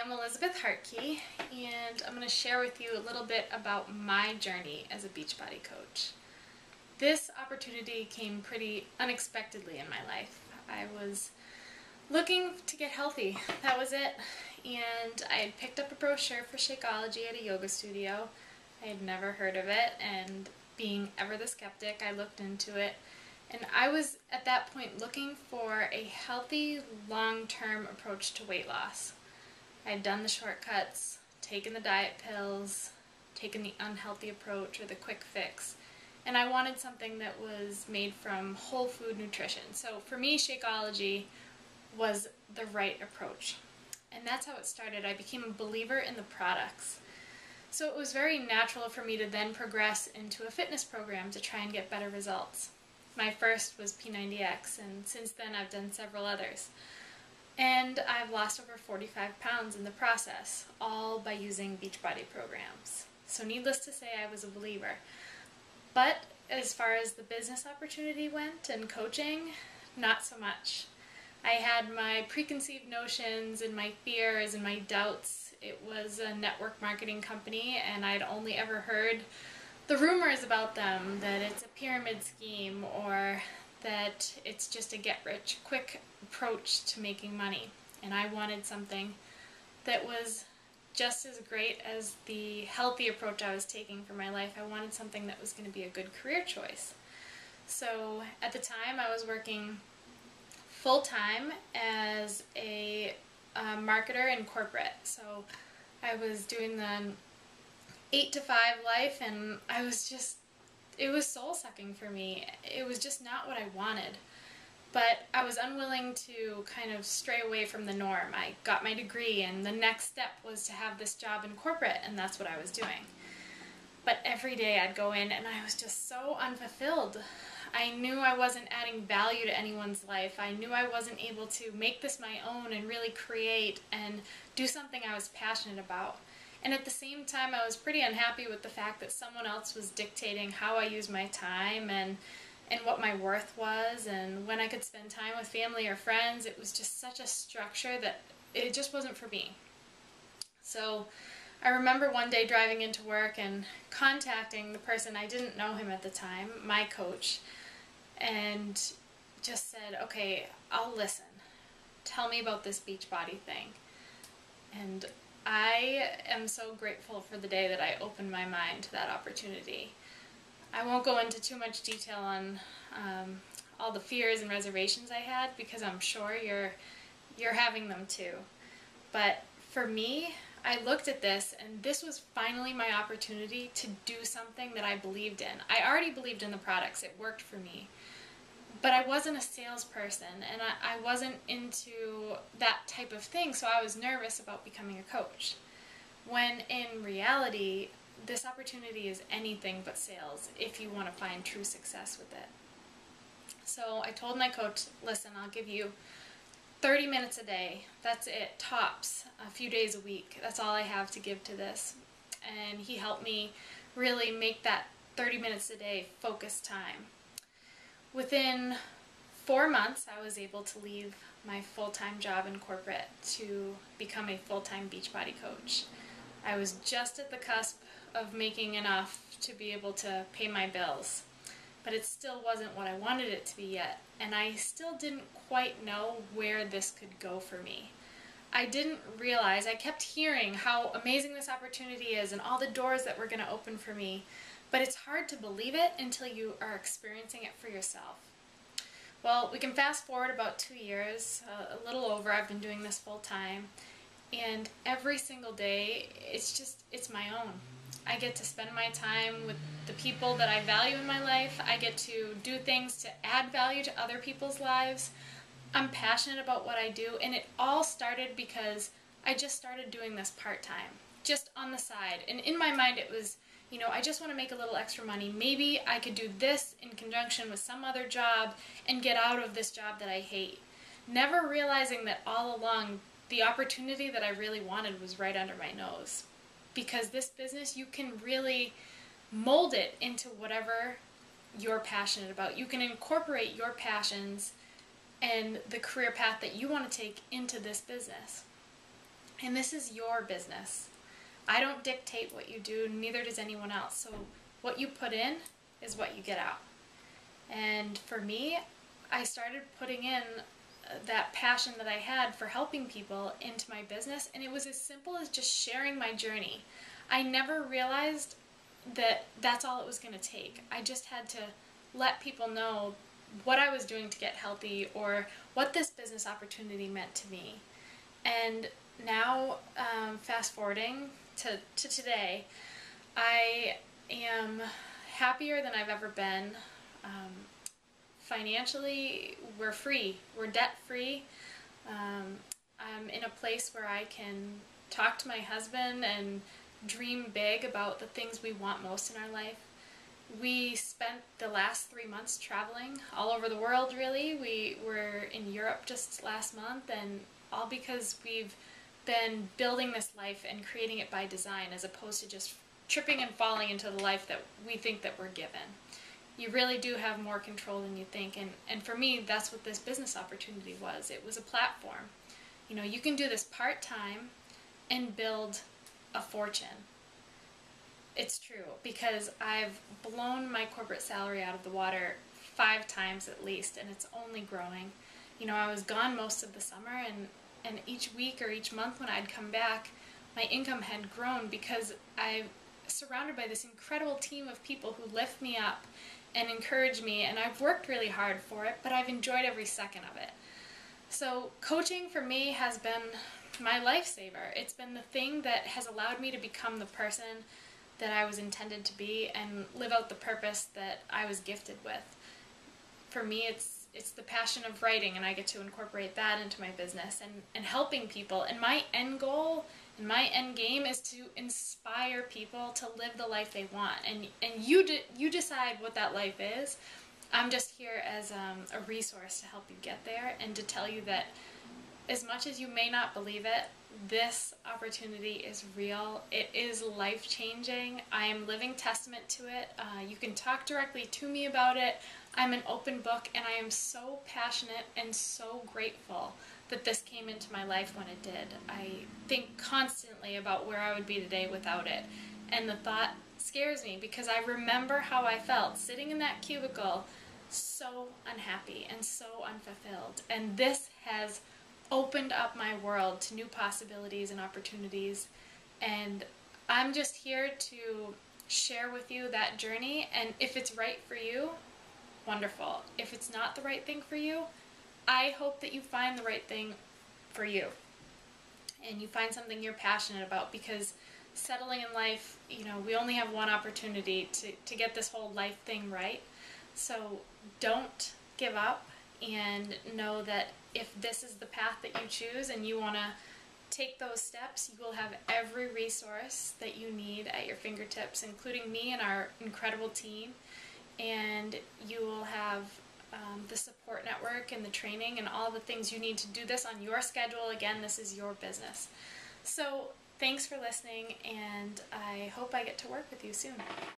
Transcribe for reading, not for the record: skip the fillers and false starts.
I'm Elizabeth Hartke, and I'm going to share with you a little bit about my journey as a Beachbody coach. This opportunity came pretty unexpectedly in my life. I was looking to get healthy, that was it, and I had picked up a brochure for Shakeology at a yoga studio. I had never heard of it, and being ever the skeptic, I looked into it. And I was, at that point, looking for a healthy, long-term approach to weight loss. I had done the shortcuts, taken the diet pills, taken the unhealthy approach or the quick fix, and I wanted something that was made from whole food nutrition. So for me, Shakeology was the right approach. And that's how it started. I became a believer in the products. So it was very natural for me to then progress into a fitness program to try and get better results. My first was P90X, and since then I've done several others. And I've lost over 45 pounds in the process, all by using Beachbody programs. So needless to say, I was a believer. But as far as the business opportunity went and coaching, not so much. I had my preconceived notions and my fears and my doubts. It was a network marketing company, and I'd only ever heard the rumors about them, that it's a pyramid scheme or that it's just a get-rich-quick approach to making money. And I wanted something that was just as great as the healthy approach I was taking for my life. I wanted something that was going to be a good career choice. So at the time I was working full-time as a marketer in corporate. So I was doing the 8-to-5 life, and it was soul-sucking for me. It was just not what I wanted. But I was unwilling to kind of stray away from the norm. I got my degree, and the next step was to have this job in corporate, and that's what I was doing. But every day I'd go in, and I was just so unfulfilled. I knew I wasn't adding value to anyone's life. I knew I wasn't able to make this my own and really create and do something I was passionate about. And at the same time, I was pretty unhappy with the fact that someone else was dictating how I used my time and what my worth was and when I could spend time with family or friends. It was just such a structure that it just wasn't for me. So I remember one day driving into work and contacting the person, I didn't know him at the time, my coach, and just said, okay, I'll listen. Tell me about this Beachbody thing. And I am so grateful for the day that I opened my mind to that opportunity. I won't go into too much detail on all the fears and reservations I had, because I'm sure you're having them too. But for me, I looked at this, and this was finally my opportunity to do something that I believed in. I already believed in the products. It worked for me. But I wasn't a salesperson, and I wasn't into that type of thing, so I was nervous about becoming a coach. When in reality, this opportunity is anything but sales if you want to find true success with it. So I told my coach, listen, I'll give you 30 minutes a day. That's it, tops, a few days a week. That's all I have to give to this. And he helped me really make that 30 minutes a day focused time. Within 4 months, I was able to leave my full-time job in corporate to become a full-time Beachbody coach. I was just at the cusp of making enough to be able to pay my bills, but it still wasn't what I wanted it to be yet, and I still didn't quite know where this could go for me. I didn't realize, I kept hearing how amazing this opportunity is and all the doors that were going to open for me, but it's hard to believe it until you are experiencing it for yourself. Well, we can fast forward about 2 years, a little over. I've been doing this full time, and every single day, it's my own. I get to spend my time with the people that I value in my life. I get to do things to add value to other people's lives. I'm passionate about what I do, and it all started because I just started doing this part-time, just on the side. And in my mind it was, you know, I just want to make a little extra money. Maybe I could do this in conjunction with some other job and get out of this job that I hate. Never realizing that all along the opportunity that I really wanted was right under my nose. Because this business, you can really mold it into whatever you're passionate about. You can incorporate your passions and the career path that you want to take into this business. And this is your business. I don't dictate what you do, neither does anyone else. So what you put in is what you get out. And for me, I started putting in that passion that I had for helping people into my business, and it was as simple as just sharing my journey. I never realized that that's all it was going to take. I just had to let people know what I was doing to get healthy or what this business opportunity meant to me. And now, fast forwarding to today, I am happier than I've ever been. Financially, we're free. We're debt-free. I'm in a place where I can talk to my husband and dream big about the things we want most in our life. We spent the last 3 months traveling all over the world, really. We were in Europe just last month, and all because we've been building this life and creating it by design as opposed to just tripping and falling into the life that we think that we're given. You really do have more control than you think, and for me, that's what this business opportunity was. It was a platform. You know, you can do this part-time and build a fortune. It's true, because I've blown my corporate salary out of the water 5 times at least, and it's only growing. You know, I was gone most of the summer, and each week or each month when I'd come back, my income had grown because I'm surrounded by this incredible team of people who lift me up and encourage me, and I've worked really hard for it, but I've enjoyed every second of it. So coaching for me has been my lifesaver. It's been the thing that has allowed me to become the person that I was intended to be and live out the purpose that I was gifted with. For me, it's the passion of writing, and I get to incorporate that into my business and helping people. And my end goal and my end game is to inspire people to live the life they want. And you decide what that life is. I'm just here as a resource to help you get there and to tell you that as much as you may not believe it, this opportunity is real. It is life-changing. I am living testament to it. You can talk directly to me about it. I'm an open book, and I am so passionate and so grateful that this came into my life when it did. I think constantly about where I would be today without it, and the thought scares me because I remember how I felt sitting in that cubicle, so unhappy and so unfulfilled, and this has opened up my world to new possibilities and opportunities, and I'm just here to share with you that journey, and if it's right for you, wonderful. If it's not the right thing for you, I hope that you find the right thing for you and you find something you're passionate about, because settling in life, you know, we only have one opportunity to get this whole life thing right. So don't give up, and know that if this is the path that you choose and you want to take those steps, you will have every resource that you need at your fingertips, including me and our incredible team, and you will have the support network and the training and all the things you need to do this on your schedule. Again, this is your business. So thanks for listening, and I hope I get to work with you soon.